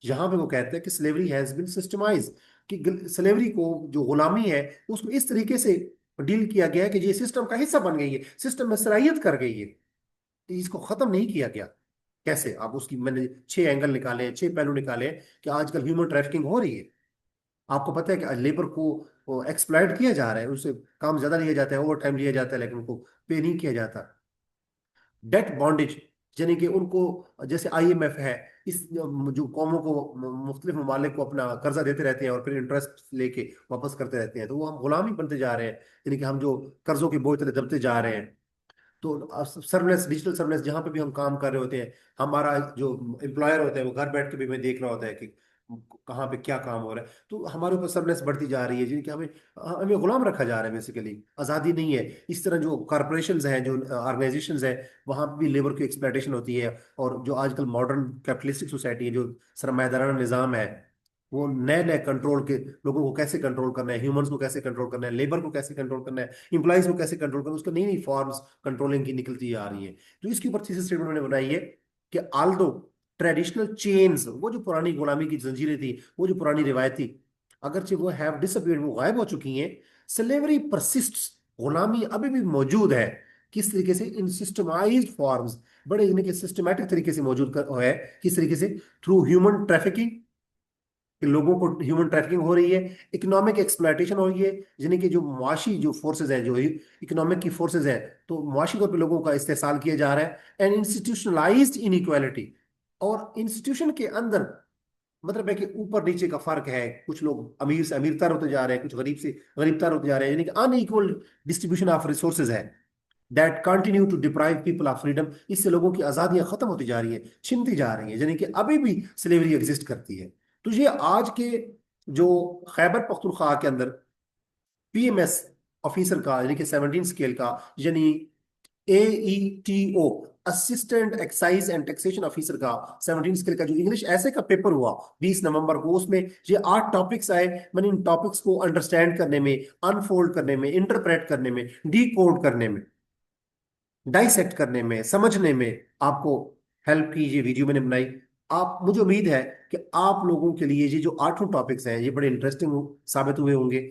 यहाँ पे वो कहते हैं कि स्लेवरी हैज बिन सिस्टमाइज, कि स्लेवरी को, जो गुलामी है, उसको इस तरीके से डील किया गया है कि ये सिस्टम का हिस्सा बन गई है, सिस्टम में सराहियत कर गई है, तो इसको खत्म नहीं किया गया। कैसे, आप उसकी मैंने 6 एंगल निकाले हैं, 6 पहलू निकाले हैं कि आजकल ह्यूमन ट्रैफिकिंग हो रही है। आपको पता है कि लेबर को वो एक्सप्लॉइट किया जा रहा है, उससे काम ज्यादा लिया जाता है, ओवर टाइम लिया जाता है, लेकिन उनको पे नहीं किया जाता। डेट बॉन्डेज, यानी कि उनको, जैसे आईएमएफ है, इस जो कौमों को, मुख्तलिफ ममालिक को अपना कर्जा देते रहते हैं और फिर इंटरेस्ट लेके वापस करते रहते हैं, तो वो हम गुलामी बनते जा रहे हैं, यानी कि हम जो कर्जों के बोझ तले दबते जा रहे हैं। तो सर्वलेस, डिजिटल सर्वलेस, जहां पे भी हम काम कर रहे होते हैं, हमारा जो एम्प्लॉयर होता है वो घर बैठ के भी हमें देख रहा होता है कि कहाँ पे क्या काम हो रहा है, तो हमारे ऊपर सर्वलेस बढ़ती जा रही है, जिनकी हमें हमें गुलाम रखा जा रहा है, बेसिकली आज़ादी नहीं है। इस तरह जो कॉरपोरेशंस हैं, जो ऑर्गेनाइजेशंस हैं, वहाँ पे भी लेबर की एक्सप्लॉयटेशन होती है। और जो आजकल मॉडर्न कैपिटलिस्टिक सोसाइटी है, जो सरमायादाराना निज़ाम है, वो नए नए कंट्रोल के, लोगों को कैसे कंट्रोल करना है, ह्यूमंस को कैसे कंट्रोल करना है, लेबर को कैसे कंट्रोल करना है, इंप्लॉइज को कैसे कंट्रोल करना है, उसको नई नई फॉर्म्स कंट्रोलिंग की निकलती आ रही है। तो इसके ऊपर थीसिस स्टेटमेंट मैंने बनाई है कि आल्दो ट्रेडिशनल चेन्स, वो जो पुरानी गुलामी की जंजीरें थी, वो जो पुरानी रिवायती, अगरचे वो हैव डिसअपीयर्ड, वो गायब हो चुकी हैं, स्लेवरी परसिस्ट्स, गुलामी अभी भी मौजूद है। किस तरीके से? इन सिस्टमाइज्ड फॉर्म्स, बड़े इनके सिस्टमैटिक तरीके से मौजूद है। किस तरीके से? थ्रू ह्यूमन ट्रैफिकिंग, कि लोगों को ह्यूमन ट्रैफिकिंग हो रही है, इकोनॉमिक एक्सप्लॉयटेशन हो रही है, यानी कि जो मुआशी जो फोर्सेज हैं, जो इकोनॉमिक की फोर्सेज हैं, तो मुआशी तौर पे लोगों का इस्तेसाल किया जा रहा है। एंड इंस्टीट्यूशनलाइज्ड इनइक्वालिटी, और इंस्टीट्यूशन के अंदर, मतलब है कि ऊपर नीचे का फर्क है, कुछ लोग अमीर से अमीरतर होते जा रहे हैं, कुछ गरीब से गरीबतर होते जा रहे हैं, यानी कि अनइक्वल डिस्ट्रीब्यूशन ऑफ रिसोर्सेज है, that continue to deprive people of freedom. इससे लोगों की आजादियां खत्म होती जा रही है, छिनती जा रही है, यानी कि अभी भी स्लेवरी एग्जिस्ट करती है। तो ये आज के जो खैबर पख्तूनख्वा के अंदर पीएमएस ऑफिसर का, यानी कि 17 स्केल का, यानी AETO, assistant excise and taxation officer का 17 स्केल का जो इंग्लिश ऐसे का पेपर हुआ 20 नवंबर को, उसमें ये 8 टॉपिक्स आए। मैंने इन टॉपिक्स को अंडरस्टैंड करने में, अनफोल्ड करने में, इंटरप्रेट करने में, डी कोड करने में, डाइसेक्ट करने में, समझने में आपको हेल्प की ये वीडियो मैंने बनाई। आप, मुझे उम्मीद है कि आप लोगों के लिए ये जो 8 टॉपिक्स हैं, ये बड़े इंटरेस्टिंग साबित हुए होंगे।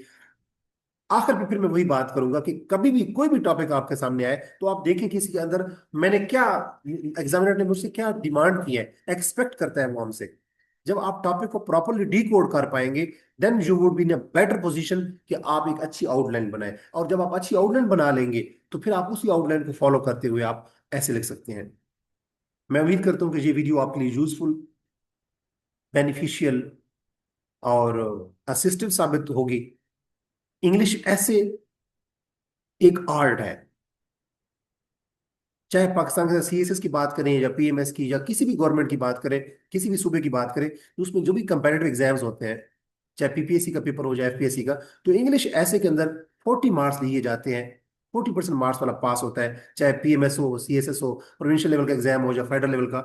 आखिर में फिर मैं वही बात करूंगा कि कभी भी कोई भी टॉपिक आपके सामने आए, तो आप देखें कि इसके अंदर मैंने क्या, एग्जामिनर ने मुझसे क्या डिमांड की है, एक्सपेक्ट करता है वो हमसे। जब आप टॉपिक को प्रॉपरली डी कोड कर पाएंगे, then you would be in a better position कि आप एक अच्छी आउटलाइन बनाएं। और जब आप अच्छी आउटलाइन बना लेंगे, तो फिर आप उसी आउटलाइन को फॉलो करते हुए आप ऐसे लिख सकते हैं। मैं उम्मीद करता हूँ कि ये वीडियो आपके लिए यूजफुल, बेनिफिशियल और असिस्टिव साबित होगी। इंग्लिश ऐसे एक आर्ट है, चाहे पाकिस्तान के CSS की बात करें, या PMS की, या किसी भी गवर्नमेंट की बात करें, किसी भी सूबे की बात करें, तो उसमें जो भी कंपेरेटिव एग्जाम्स होते हैं, चाहे PPSC का पेपर हो, चाहे FPSC का, तो इंग्लिश ऐसे के अंदर 40 मार्क्स लिए जाते हैं। 40% मार्क्स वाला पास होता है, चाहे PMS हो, CSS हो, प्रोविंशियल लेवल का एग्जाम हो, या फेडरल लेवल का।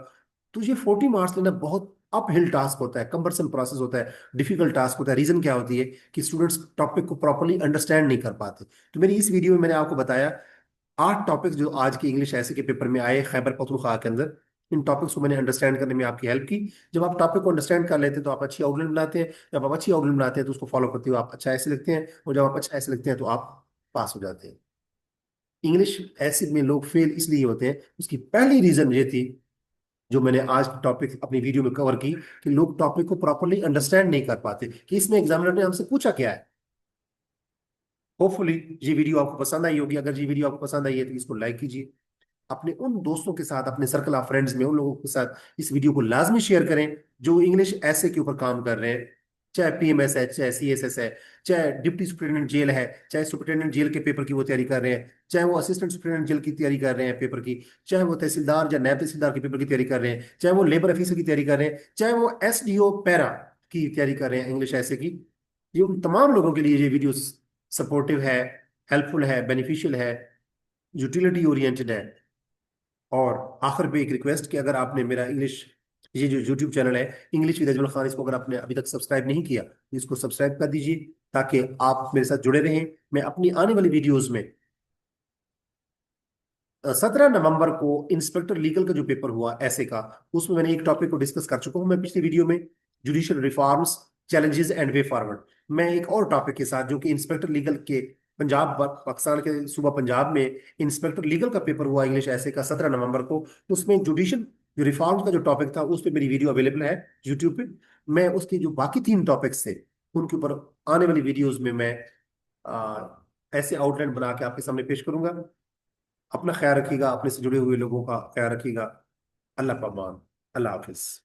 तो ये 40 मार्क्स लेना बहुत अप हिल टास्क होता है, कम्बरसम प्रोसेस होता है, डिफिकल्ट टास्क होता है। रीजन क्या होती है कि स्टूडेंट्स टॉपिक को प्रॉपरली अंडरस्टैंड नहीं कर पाते। तो मेरी इस वीडियो में मैंने आपको बताया 8 टॉपिक्स जो आज के इंग्लिश ऐसे के पेपर में आए खैबर पख्तूनख्वा के अंदर। इन टॉपिक्स को मैंने अंडरस्टैंड करने में आपकी हेल्प की। जब आप टॉपिक को अंडरस्टैंड कर लेते हैं, तो आप अच्छी आउटलाइन बनाते हैं। जब आप अच्छी आउटलाइन बनाते हैं, तो उसको फॉलो करते हुए आप अच्छा ऐसे लिखते हैं, और जब आप अच्छा ऐसे लिखते हैं, तो आप पास हो जाते हैं। इंग्लिश ऐसे में लोग फेल इसलिए होते हैं, उसकी पहली रीजन ये थी, जो मैंने आज टॉपिक अपनी वीडियो में कवर की, कि लोग टॉपिक को प्रॉपरली अंडरस्टैंड नहीं कर पाते कि इसमें एग्जामिनर ने हमसे पूछा क्या है। होपफुली ये वीडियो आपको पसंद आई होगी। अगर ये वीडियो आपको पसंद आई है, तो इसको लाइक कीजिए, अपने उन दोस्तों के साथ, अपने सर्कल ऑफ फ्रेंड्स में उन लोगों के साथ इस वीडियो को लाजमी शेयर करें जो इंग्लिश ऐसे के ऊपर काम कर रहे हैं। चाहे PMS है, चाहे CSS है, चाहे डिप्टी सुपरिटेंडेंट जेल है, चाहे सुपरिटेंडेंट जेल के पेपर की वो तैयारी कर रहे हैं, चाहे वो असिस्टेंट सुपरिटेंडेंट जेल की तैयारी कर रहे हैं पेपर की, चाहे वो तहसीलदार या नायब तहसीलदार के पेपर की तैयारी कर रहे हैं, चाहे वो लेबर ऑफिसर की तैयारी कर रहे हैं, चाहे वो SDO पैरा की तैयारी कर रहे हैं इंग्लिश ऐसे की। ये उन तमाम लोगों के लिए ये वीडियो सपोर्टिव है, हेल्पफुल है, बेनिफिशियल है, यूटिलिटी ओरिएंटेड है। और आखिर पे एक रिक्वेस्ट कि अगर आपने मेरा इंग्लिश, ये जो यूट्यूब चैनल है इंग्लिश विद अजमल खान, इसको अगर आपने अभी तक सब्सक्राइब नहीं किया, तो इसको सब्सक्राइब कर दीजिए, ताकि आप मेरे साथ जुड़े रहें। मैं अपनी आने वाली वीडियोस में 17 नवंबर को इंस्पेक्टर लीगल का जो पेपर हुआ ऐसे का, उसमें मैंने एक टॉपिक को डिस्कस कर चुका हूं मैं पिछली वीडियो में, judicial reforms, challenges and way forward. मैं एक और टॉपिक के साथ, जो कि इंस्पेक्टर लीगल के पंजाब, पाकिस्तान के सूबा पंजाब में इंस्पेक्टर लीगल का पेपर हुआ इंग्लिश ऐसे का 17 नवंबर को, उसमें जुडिशियल जो रिफॉर्म्स का जो टॉपिक था, उस पर मेरी वीडियो अवेलेबल है यूट्यूब पे। मैं उसके जो बाकी 3 टॉपिक्स थे, उनके ऊपर आने वाली वीडियोज में मैं ऐसे आउटलाइन बना के आपके सामने पेश करूंगा। अपना ख्याल रखिएगा, अपने से जुड़े हुए लोगों का ख्याल रखिएगा। अल्लाह पामान। अल्लाह हाफिज।